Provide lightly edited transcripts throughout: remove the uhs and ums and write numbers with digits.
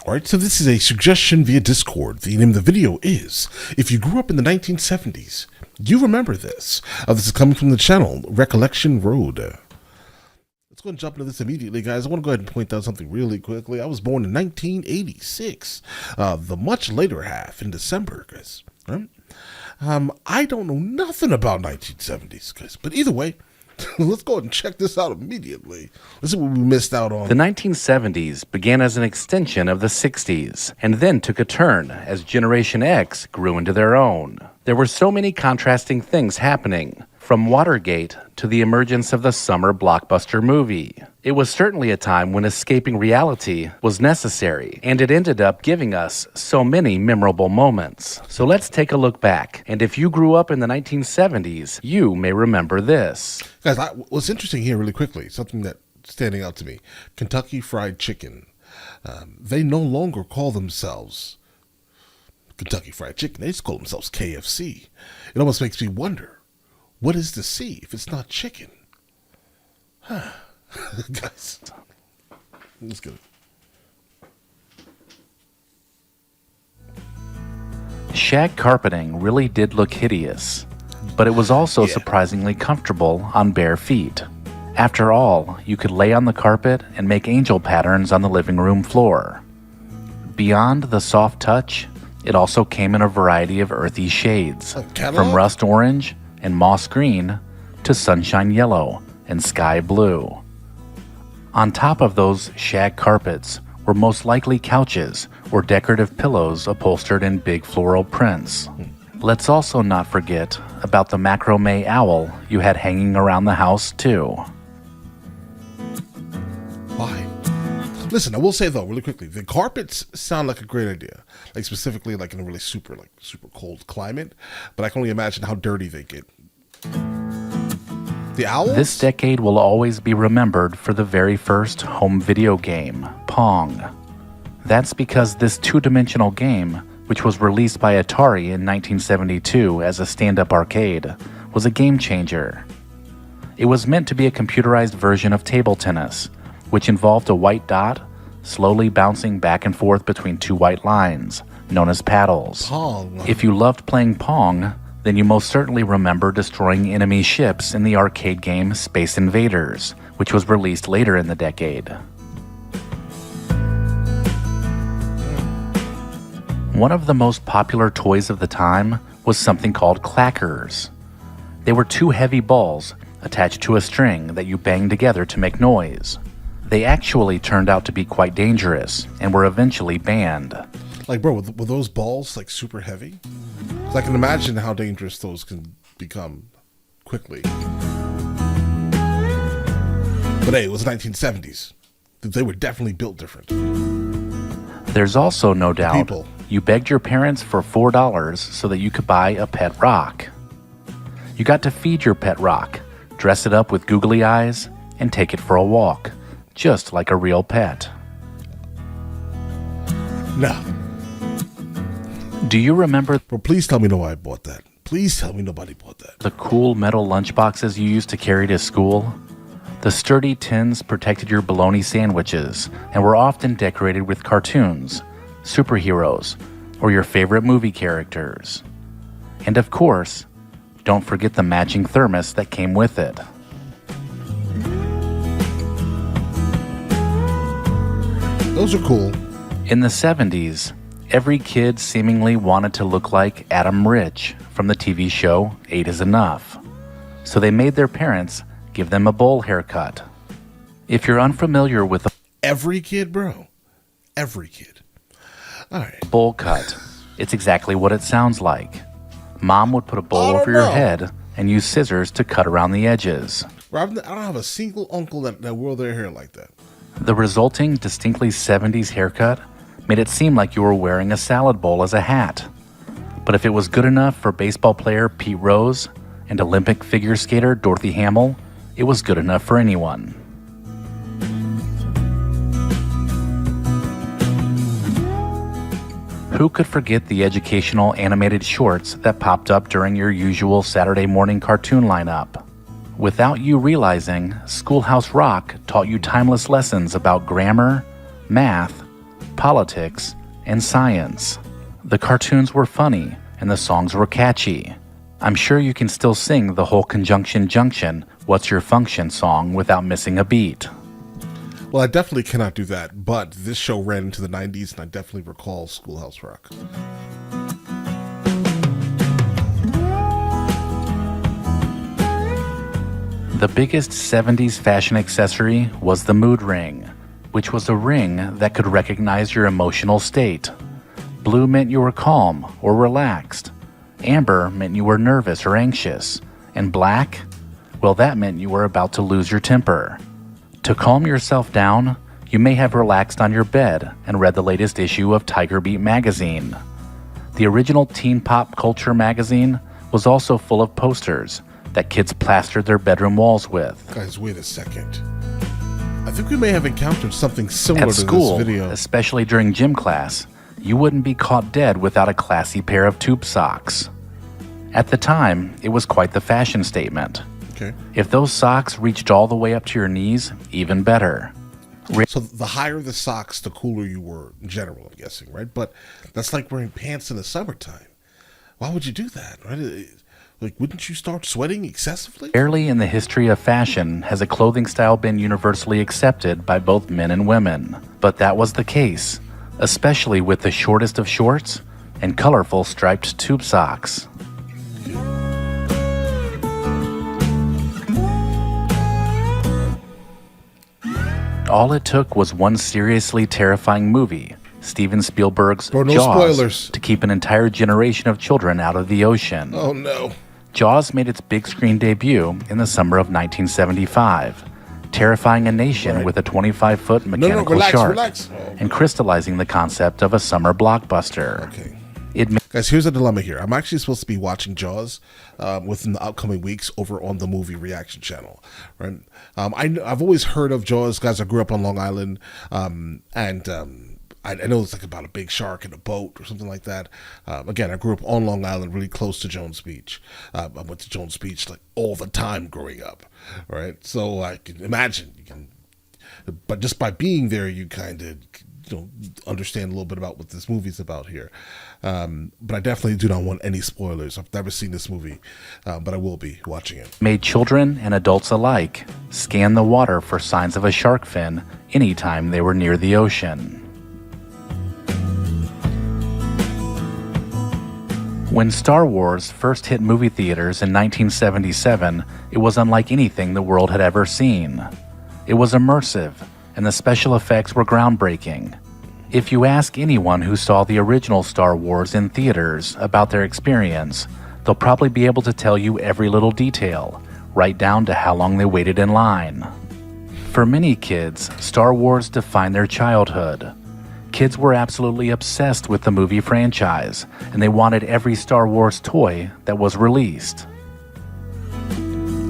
Alright, so this is a suggestion via Discord. The name of the video is, if you grew up in the 1970s, you remember this. This is coming from the channel, Recollection Road. Let's go and jump into this immediately, guys. I want to go ahead and point out something really quickly. I was born in 1986, the much later half in December, guys. Right? I don't know nothing about 1970s, guys, but either way, let's go ahead and check this out immediately. This is what we missed out on. The 1970s began as an extension of the 60s, and then took a turn as Generation X grew into their own. There were so many contrasting things happening, from Watergate to the emergence of the summer blockbuster movie. It was certainly a time when escaping reality was necessary, and it ended up giving us so many memorable moments. So let's take a look back, and if you grew up in the 1970s, you may remember this. Guys, what's interesting here really quickly, something that's standing out to me, Kentucky Fried Chicken. They no longer call themselves Kentucky Fried Chicken. They just call themselves KFC. It almost makes me wonder, what is the C if it's not chicken? Huh. Guys, let's go. Shag carpeting really did look hideous, but it was also surprisingly comfortable on bare feet. After all, you could lay on the carpet and make angel patterns on the living room floor. Beyond the soft touch, it also came in a variety of earthy shades, from rust orange and moss green to sunshine yellow and sky blue. On top of those shag carpets were most likely couches or decorative pillows upholstered in big floral prints. Let's also not forget about the macrame owl you had hanging around the house too. Why? Listen, I will say though, really quickly, the carpets sound like a great idea. Like specifically like in a really super cold climate, but I can only imagine how dirty they get. The owls? This decade will always be remembered for the very first home video game, Pong. That's because this two-dimensional game, which was released by Atari in 1972 as a stand-up arcade, was a game changer. It was meant to be a computerized version of table tennis, which involved a white dot slowly bouncing back and forth between two white lines, known as paddles. Pong. If you loved playing Pong, then you most certainly remember destroying enemy ships in the arcade game Space Invaders, which was released later in the decade. One of the most popular toys of the time was something called clackers. They were two heavy balls attached to a string that you banged together to make noise. They actually turned out to be quite dangerous and were eventually banned. Like, bro, were those balls like super heavy? So I can imagine how dangerous those can become quickly. But hey, it was 1970s. They were definitely built different. There's also no doubt you begged your parents for $4 so that you could buy a pet rock. You got to feed your pet rock, dress it up with googly eyes, and take it for a walk, just like a real pet. No. Do you remember Bro, please tell me nobody bought that. Please tell me nobody bought that. the cool metal lunchboxes you used to carry to school? The sturdy tins protected your bologna sandwiches and were often decorated with cartoons, superheroes, or your favorite movie characters. And of course, don't forget the matching thermos that came with it. Those are cool. In the 70s, every kid seemingly wanted to look like Adam Rich from the TV show 8 is Enough. So they made their parents give them a bowl haircut. If you're unfamiliar with a Every kid, bro. Every kid. All right. bowl cut, it's exactly what it sounds like. Mom would put a bowl over your head and use scissors to cut around the edges. Bro, I don't have a single uncle that wore their hair like that. The resulting distinctly 70s haircut made it seem like you were wearing a salad bowl as a hat. But if it was good enough for baseball player Pete Rose and Olympic figure skater Dorothy Hamill, it was good enough for anyone. Who could forget the educational animated shorts that popped up during your usual Saturday morning cartoon lineup? Without you realizing, Schoolhouse Rock taught you timeless lessons about grammar, math, politics, and science. The cartoons were funny, and the songs were catchy. I'm sure you can still sing the whole Conjunction Junction, What's Your Function song without missing a beat. Well, I definitely cannot do that, but this show ran into the 90s, and I definitely recall Schoolhouse Rock. The biggest 70s fashion accessory was the mood ring, which was a ring that could recognize your emotional state. Blue meant you were calm or relaxed. Amber meant you were nervous or anxious. And black? Well, that meant you were about to lose your temper. To calm yourself down, you may have relaxed on your bed and read the latest issue of Tiger Beat magazine. The original teen pop culture magazine was also full of posters that kids plastered their bedroom walls with. Guys, wait a second. I think we may have encountered something similar At school, to this video. Especially during gym class, you wouldn't be caught dead without a classy pair of tube socks. At the time, it was quite the fashion statement. Okay. If those socks reached all the way up to your knees, even better. So the higher the socks, the cooler you were in general, I'm guessing, right? But that's like wearing pants in the summertime. Why would you do that, right? Like, wouldn't you start sweating excessively? Rarely in the history of fashion has a clothing style been universally accepted by both men and women. But that was the case, especially with the shortest of shorts and colorful striped tube socks. All it took was one seriously terrifying movie, Steven Spielberg's Bro, no Jaws, spoilers. to keep an entire generation of children out of the ocean. Oh, no. Jaws made its big screen debut in the summer of 1975, terrifying a nation with a 25-foot mechanical shark and crystallizing the concept of a summer blockbuster. Okay. Guys, here's a dilemma here. I'm actually supposed to be watching Jaws within the upcoming weeks over on the Movie Reaction channel. Right? I've always heard of Jaws, guys. I grew up on Long Island, I know it's like about a big shark in a boat or something like that. Again, I grew up on Long Island, really close to Jones Beach. I went to Jones Beach like all the time growing up, right? So I can imagine, but just by being there, you kind of understand a little bit about what this movie's about here. But I definitely do not want any spoilers. I've never seen this movie, but I will be watching it. Made children and adults alike scan the water for signs of a shark fin anytime they were near the ocean. When Star Wars first hit movie theaters in 1977, it was unlike anything the world had ever seen. It was immersive, and the special effects were groundbreaking. If you ask anyone who saw the original Star Wars in theaters about their experience, they'll probably be able to tell you every little detail, right down to how long they waited in line. For many kids, Star Wars defined their childhood. Kids were absolutely obsessed with the movie franchise, and they wanted every Star Wars toy that was released.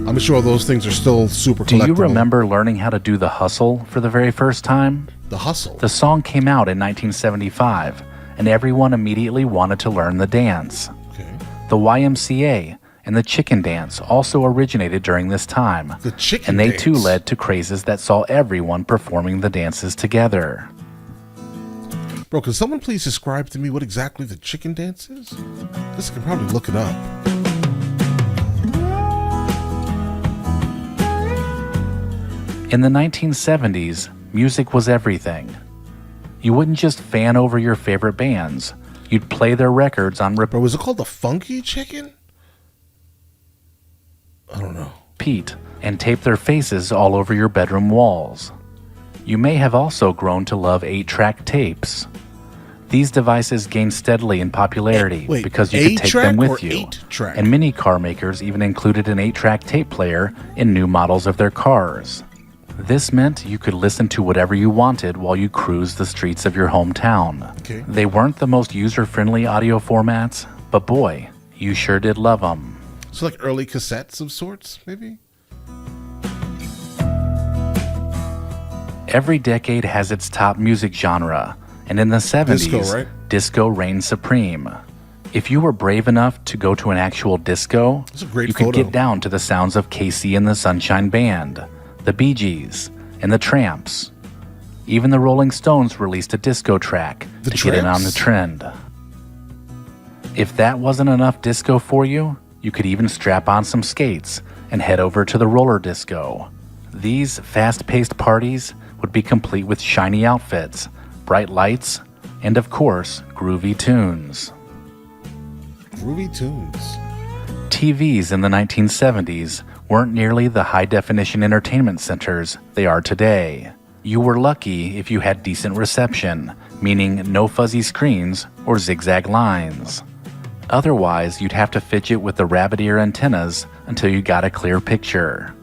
I'm sure those things are still super collectible. Do you remember learning how to do the hustle for the very first time? The hustle? The song came out in 1975, and everyone immediately wanted to learn the dance. Okay. The YMCA and the chicken dance also originated during this time, The chicken and they dance. too led to crazes that saw everyone performing the dances together. Bro, can someone please describe to me what exactly the chicken dance is? I can probably look it up. In the 1970s, music was everything. You wouldn't just fan over your favorite bands. You'd play their records on Bro, was it called the Funky Chicken? I don't know. repeat and tape their faces all over your bedroom walls. You may have also grown to love 8-track tapes. These devices gained steadily in popularity because you could take them with you, and many car makers even included an 8-track tape player in new models of their cars. This meant you could listen to whatever you wanted while you cruised the streets of your hometown. Okay. They weren't the most user-friendly audio formats, but boy, you sure did love them. So like early cassettes of sorts, maybe? Every decade has its top music genre, and in the 70s, disco reigned supreme. If you were brave enough to go to an actual disco, you could get down to the sounds of Casey and the Sunshine Band, the Bee Gees, and the Tramps. Even the Rolling Stones released a disco track to get in on the trend. If that wasn't enough disco for you, you could even strap on some skates and head over to the roller disco. These fast-paced parties would be complete with shiny outfits, bright lights, and of course, groovy tunes. Groovy tunes. TVs in the 1970s weren't nearly the high-definition entertainment centers they are today. You were lucky if you had decent reception, meaning no fuzzy screens or zigzag lines. Otherwise, you'd have to fidget with the rabbit ear antennas until you got a clear picture.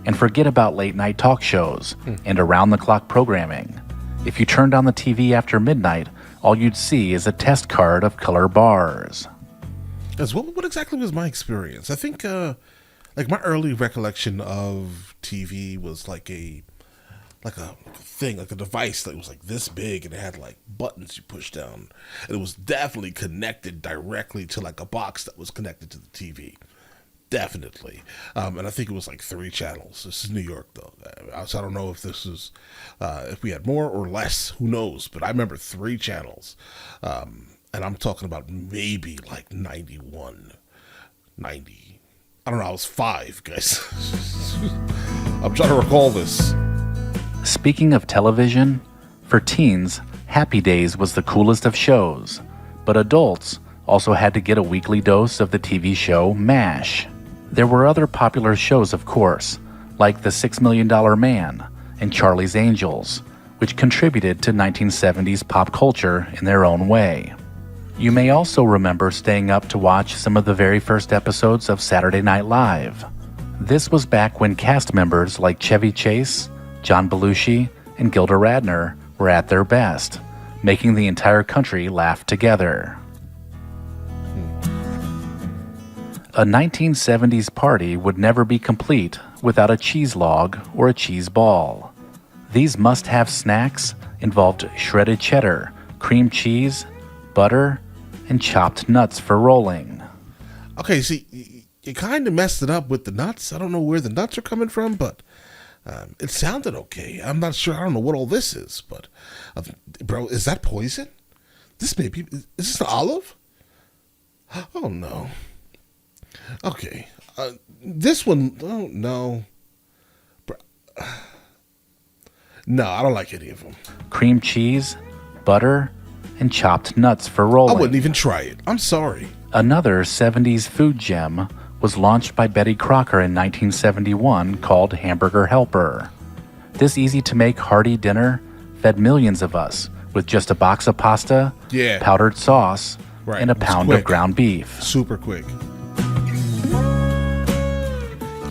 And forget about late-night talk shows and around-the-clock programming. If you turned on the TV after midnight, all you'd see is a test card of color bars. As well, what exactly was my experience? I think, my early recollection of TV was like a thing, like a device that was like this big, and it had like buttons you push down, and it was definitely connected directly to like a box that was connected to the TV. Definitely. And I think it was like 3 channels. This is New York, though. So I don't know if this is, if we had more or less, who knows? But I remember 3 channels. And I'm talking about maybe like 91, 90. I don't know, I was 5, guys. I'm trying to recall this. Speaking of television, for teens, Happy Days was the coolest of shows. But adults also had to get a weekly dose of the TV show MASH. There were other popular shows, of course, like The $6 Million Man and Charlie's Angels, which contributed to 1970s pop culture in their own way. You may also remember staying up to watch some of the very first episodes of Saturday Night Live. This was back when cast members like Chevy Chase, John Belushi, and Gilda Radner were at their best, making the entire country laugh together. A 1970s party would never be complete without a cheese log or a cheese ball. These must-have snacks involved shredded cheddar, cream cheese, butter, and chopped nuts for rolling. Okay, see, you kind of messed it up with the nuts. I don't know where the nuts are coming from, but it sounded okay. I'm not sure. I don't know what all this is, but bro, is that poison? Is this an olive? Oh no. Okay, this one. Oh no. No, I don't like any of them. Cream cheese, butter, and chopped nuts for rolling. I wouldn't even try it. I'm sorry. Another 70s food gem was launched by Betty Crocker in 1971 called Hamburger Helper. This easy-to-make hearty dinner fed millions of us with just a box of pasta, powdered sauce, and a pound of ground beef. Super quick.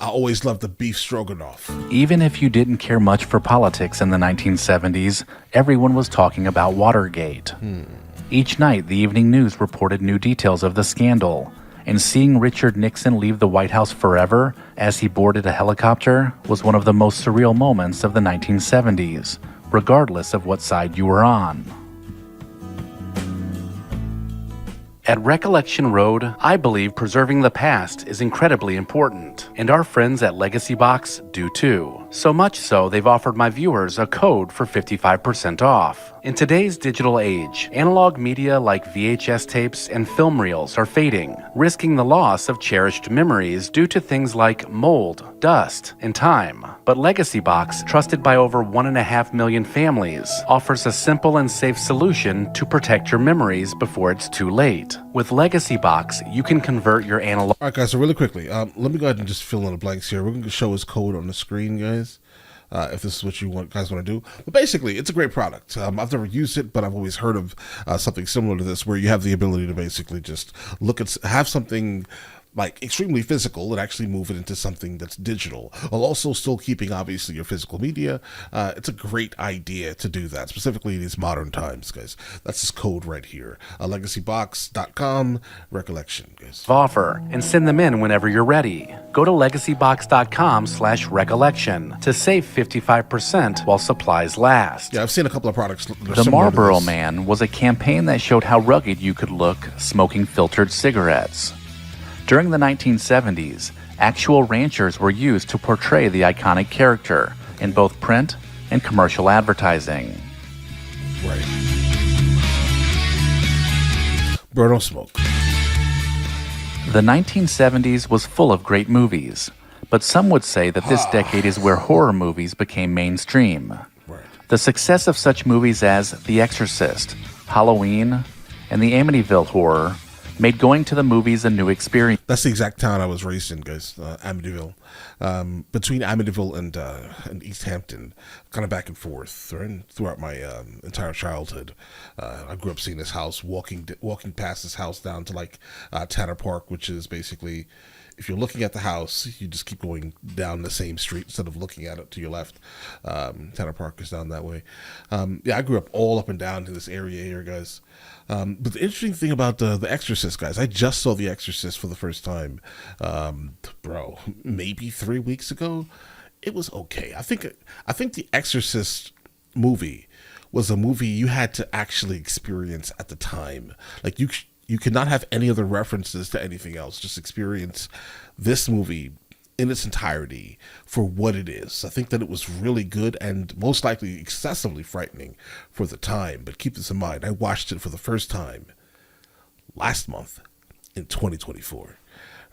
I always loved the beef stroganoff. Even if you didn't care much for politics in the 1970s, everyone was talking about Watergate. Each night, the evening news reported new details of the scandal, and seeing Richard Nixon leave the White House forever as he boarded a helicopter was one of the most surreal moments of the 1970s, regardless of what side you were on. At Recollection Road, I believe preserving the past is incredibly important, and our friends at Legacy Box do too. So much so, they've offered my viewers a code for 55% off. In today's digital age, analog media like VHS tapes and film reels are fading, risking the loss of cherished memories due to things like mold, dust, and time. But Legacy Box, trusted by over 1.5 million families, offers a simple and safe solution to protect your memories before it's too late. With Legacy Box, you can convert your analog... All right, guys, so really quickly, let me go ahead and just fill in the blanks here. We're going to show his code on the screen, guys. If this is what you guys want to do. But basically, it's a great product. I've never used it, but I've always heard of something similar to this where you have the ability to basically just have something like extremely physical and actually move it into something that's digital, while also still keeping obviously your physical media. It's a great idea to do that, specifically in these modern times, guys. That's this code right here. Legacybox.com, recollection, guys. Offer and send them in whenever you're ready. Go to legacybox.com/recollection to save 55% while supplies last. Yeah, I've seen a couple of products. The Marlboro Man was a campaign that showed how rugged you could look smoking filtered cigarettes. During the 1970s, actual ranchers were used to portray the iconic character in both print and commercial advertising. Right. Bro, don't smoke. The 1970s was full of great movies, but some would say that this decade is where horror movies became mainstream. Right. The success of such movies as The Exorcist, Halloween, and the Amityville Horror made going to the movies a new experience. That's the exact town I was raised in, guys. Amityville. Between Amityville and East Hampton, kind of back and forth, right? Throughout my entire childhood. I grew up seeing this house, walking past this house down to like Tanner Park, which is basically, if you're looking at the house, you just keep going down the same street instead of looking at it to your left. Tanner Park is down that way. Yeah, I grew up all up and down in this area here, guys. But the interesting thing about The Exorcist, guys, I just saw The Exorcist for the first time, bro, maybe 3 weeks ago. It was okay. I think The Exorcist movie was a movie you had to actually experience at the time. Like you could not have any other references to anything else. Just experience this movie in its entirety for what it is. I think that it was really good and most likely excessively frightening for the time. But keep this in mind, I watched it for the first time last month in 2024.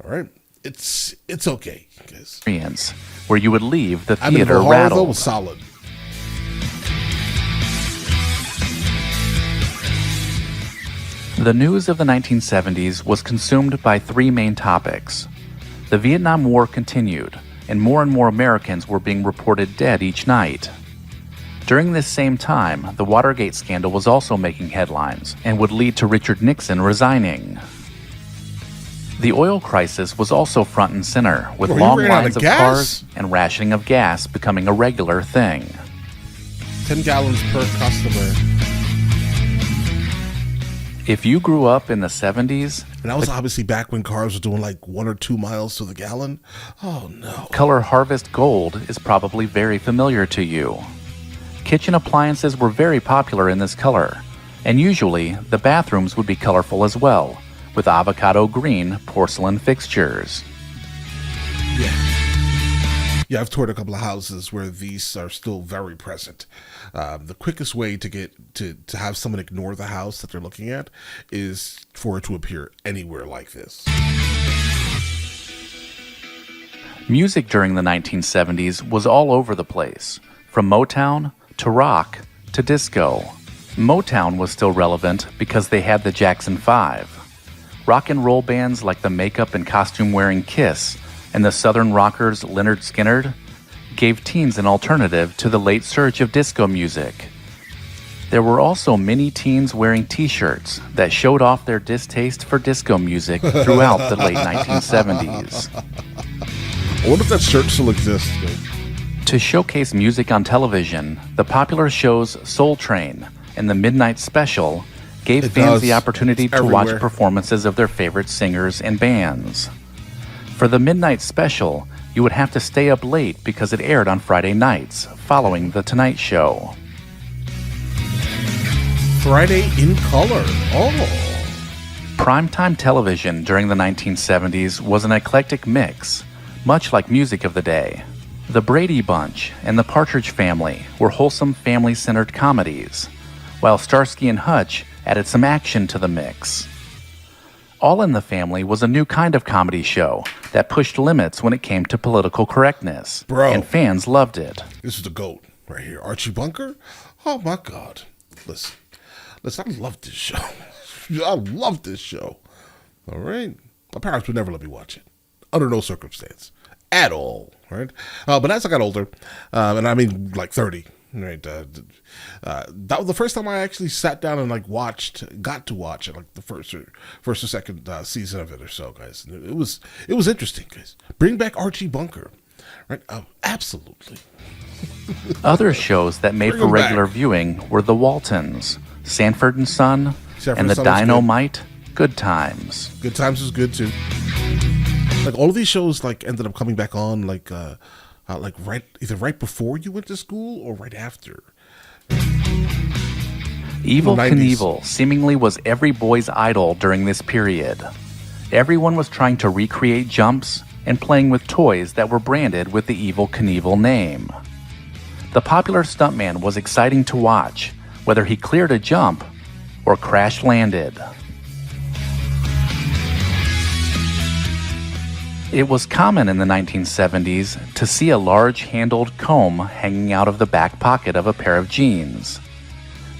All right, it's okay, guys. Where you would leave the theater Amityville Horror, rattled. though, was solid. The news of the 1970s was consumed by three main topics. The Vietnam War continued, and more Americans were being reported dead each night. During this same time, the Watergate scandal was also making headlines and would lead to Richard Nixon resigning. The oil crisis was also front and center, with long lines of cars and rationing of gas becoming a regular thing. 10 gallons per customer. If you grew up in the 70s... And that was obviously back when cars were doing like 1 or 2 miles to the gallon. Oh, no. Color Harvest Gold is probably very familiar to you. Kitchen appliances were very popular in this color, and usually the bathrooms would be colorful as well, with avocado green porcelain fixtures. Yeah, I've toured a couple of houses where these are still very present. The quickest way to get to have someone ignore the house that they're looking at is for it to appear anywhere like this. Music during the 1970s was all over the place, from Motown to rock to disco. Motown was still relevant because they had the Jackson 5. Rock and roll bands like the makeup and costume wearing Kiss and the Southern rockers Lynyrd Skynyrd gave teens an alternative to the late surge of disco music. There were also many teens wearing t-shirts that showed off their distaste for disco music throughout the late 1970s. I wonder if that shirt still exists. To showcase music on television, the popular shows Soul Train and the Midnight Special gave fans the opportunity to watch performances of their favorite singers and bands. For the Midnight Special, you would have to stay up late because it aired on Friday nights, following The Tonight Show. Friday in color. Oh. Primetime television during the 1970s was an eclectic mix, much like music of the day. The Brady Bunch and The Partridge Family were wholesome family-centered comedies, while Starsky and Hutch added some action to the mix. All in the Family was a new kind of comedy show that pushed limits when it came to political correctness. Bro. And fans loved it. This is the GOAT right here. Archie Bunker? Oh my God. Listen, I love this show. I love this show. All right? My parents would never let me watch it. Under no circumstance. At all. Right? But as I got older, and I mean like 30, right? That was the first time I actually sat down and got to watch it, like the first or second season of it or so, guys. And it was interesting, guys. Bring back Archie Bunker, right? Absolutely. Other shows that made for regular viewing were The Waltons, Sanford and Son, and The Dynamite Good Times. Good Times was good too. Like all of these shows, ended up coming back on, either right before you went to school or right after. Evel Knievel seemingly was every boy's idol during this period. Everyone was trying to recreate jumps and playing with toys that were branded with the Evel Knievel name. The popular stuntman was exciting to watch, whether he cleared a jump or crash landed. It was common in the 1970s to see a large-handled comb hanging out of the back pocket of a pair of jeans.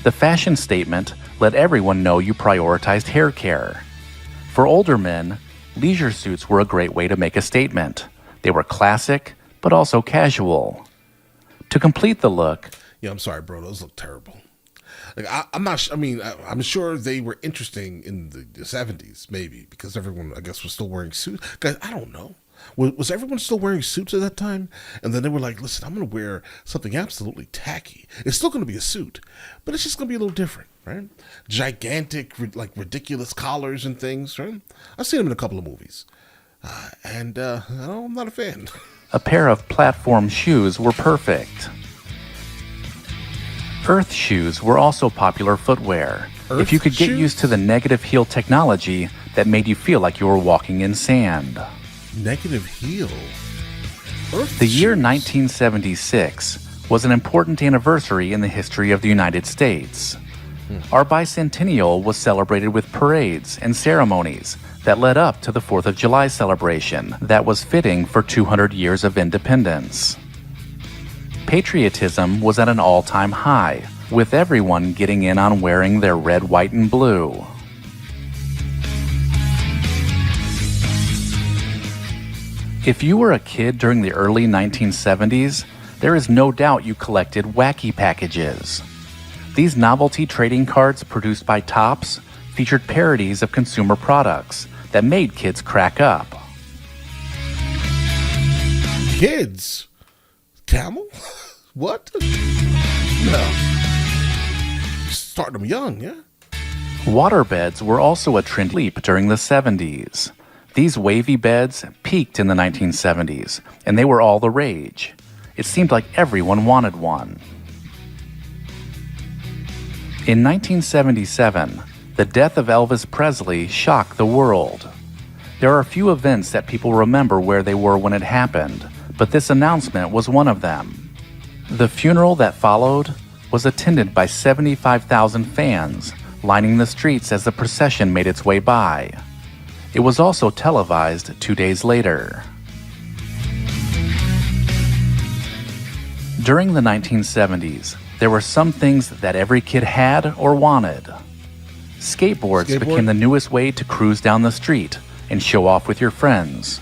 The fashion statement let everyone know you prioritized hair care. For older men, leisure suits were a great way to make a statement. They were classic, but also casual. To complete the look, Yeah, I'm sorry, bro. Those look terrible. Like I'm not. I'm sure they were interesting in the 70s, maybe because everyone, I guess, was still wearing suits. Guys, I don't know. Was everyone still wearing suits at that time? And then they were like, "Listen, I'm going to wear something absolutely tacky. It's still going to be a suit, but it's just going to be a little different, right? Gigantic, like ridiculous collars and things, right? I've seen them in a couple of movies, and I'm not a fan." a pair of platform shoes were perfect. Earth shoes were also popular footwear. If you could get used to the negative heel technology that made you feel like you were walking in sand. Negative heel? Earth The year shoes? 1976 was an important anniversary in the history of the United States. Our bicentennial was celebrated with parades and ceremonies that led up to the 4th of July celebration that was fitting for 200 years of independence. Patriotism was at an all-time high, with everyone getting in on wearing their red, white, and blue. If you were a kid during the early 1970s, there is no doubt you collected wacky packages. These novelty trading cards produced by Topps featured parodies of consumer products that made kids crack up. Kids? Camel? What? No. Starting them young, yeah? Waterbeds were also a trend leap during the 70s. These wavy beds peaked in the 1970s, and they were all the rage. It seemed like everyone wanted one. In 1977, the death of Elvis Presley shocked the world. There are a few events that people remember where they were when it happened, but this announcement was one of them. The funeral that followed was attended by 75,000 fans lining the streets as the procession made its way by. It was also televised 2 days later. During the 1970s, there were some things that every kid had or wanted. Skateboards became the newest way to cruise down the street and show off with your friends.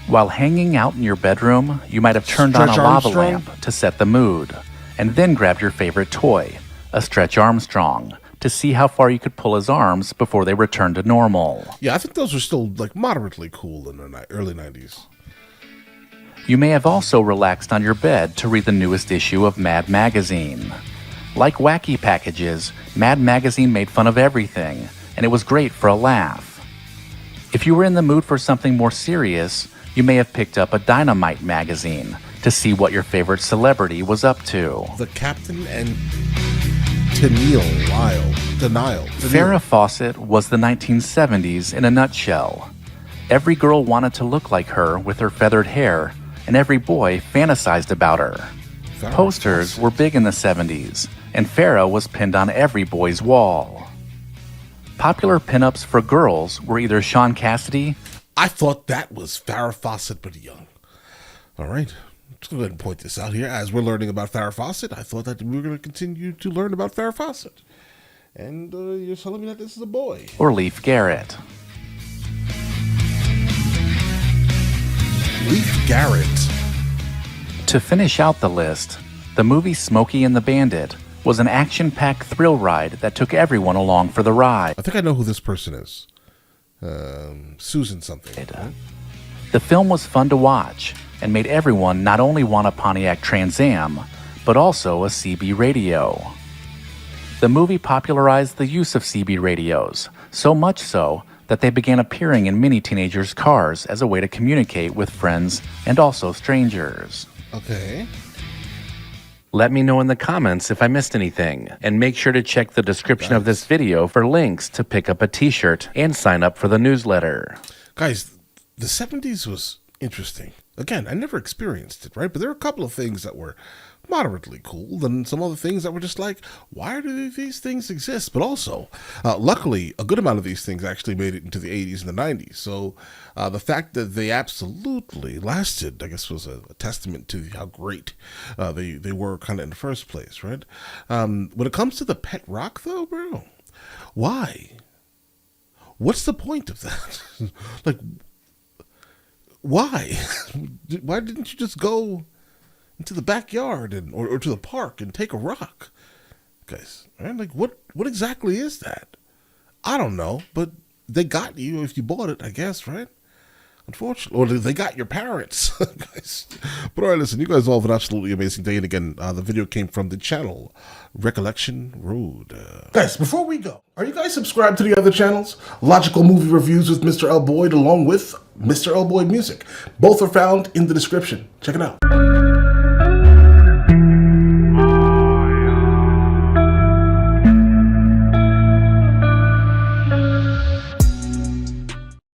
While hanging out in your bedroom, you might have turned on a lava lamp to set the mood, and then grabbed your favorite toy, a Stretch Armstrong, to see how far you could pull his arms before they returned to normal. Yeah, I think those were still like moderately cool in the early 90s. You may have also relaxed on your bed to read the newest issue of Mad Magazine. Like wacky packages, Mad Magazine made fun of everything, and it was great for a laugh. If you were in the mood for something more serious, you may have picked up a Dynamite magazine to see what your favorite celebrity was up to. The Captain and Denial. Farrah Fawcett was the 1970s in a nutshell. Every girl wanted to look like her with her feathered hair, and every boy fantasized about her. Posters were big in the 70s, and Farrah was pinned on every boy's wall. Popular pinups for girls were either Sean Cassidy. I thought that was Farrah Fawcett, but young. All right. Let's go ahead and point this out here. As we're learning about Farrah Fawcett, I thought that we were going to continue to learn about Farrah Fawcett. And you're telling me that this is a boy. Or Leif Garrett. Leif Garrett. To finish out the list, the movie Smokey and the Bandit was an action-packed thrill ride that took everyone along for the ride. I think I know who this person is. Susan something. Right? The film was fun to watch and made everyone not only want a Pontiac Trans Am, but also a CB radio. The movie popularized the use of CB radios, so much so that they began appearing in many teenagers' cars as a way to communicate with friends and also strangers. Okay. Let me know in the comments if I missed anything, and make sure to check the description of this video for links to pick up a t-shirt and sign up for the newsletter. Guys, the 70s was interesting. Again, I never experienced it, right? But there are a couple of things that were moderately cool than some other things that were just like, why do these things exist? But also, luckily, a good amount of these things actually made it into the 80s and the 90s. So the fact that they absolutely lasted, I guess, was a testament to how great they were kind of in the first place, right? When it comes to the pet rock, though, bro, why? What's the point of that? Like, why? Why didn't you just go into the backyard or to the park and take a rock, guys? Right? Like, what exactly is that? I don't know, but they got you if you bought it, I guess, right? Unfortunately, or they got your parents, guys. But all right, listen, you guys all have an absolutely amazing day. And again, the video came from the channel Recollection Road. Guys, before we go, are you guys subscribed to the other channels? Logical Movie Reviews with Mr. L. Boyd, along with Mr. L. Boyd Music. Both are found in the description. Check it out.